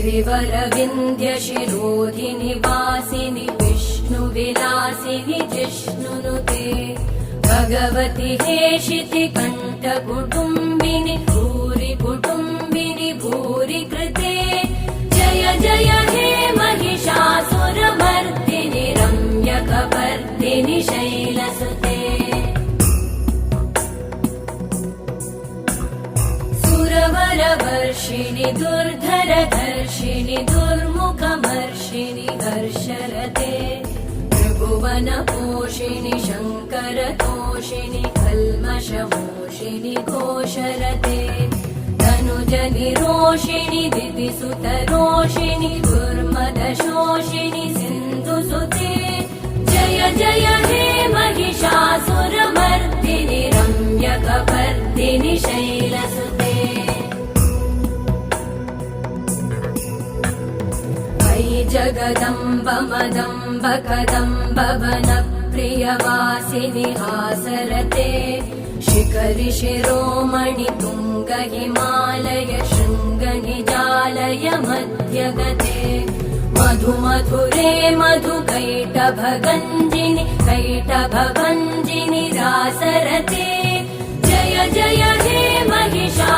गिरिवरविन्ध्यशिरोधिनि वासिनि विष्णुविलासिनि जिष्णुनुते भगवति हेशिति कण्ठकुटुम्बिनि भूरि कुटुम्बिनि भूरि कृते जय जय हे महिषासुरमर्दिनि रम्यकपर्दिनि शैलसुते सुरवरवर्षिणि दुर्धरधर्षिणि दुर्मुखमर्षिणि हर्षरते त्रिभुवनपोषिणि शङ्करतोषिणि कल्मषमोषिणि घोषरते धनुजनिरोषिणि दितिसुतरोषिणि दुर्मदशोषिणि सिन्धुसुते जय जय हे महिषासुरमर्दिनि रम्यकपर्दिनि शैलसुते अयि जगदम्ब मदम्ब कदम्ब वनप्रियवासिनि हासरते शिखरि शिरोमणि तुङ्ग हिमालय शृङ्ग निजालय मध्यगते मधुमधुरे मधुकैटभगञ्जिनि कैटभभञ्जिनि रासरते जय जय हे महिषा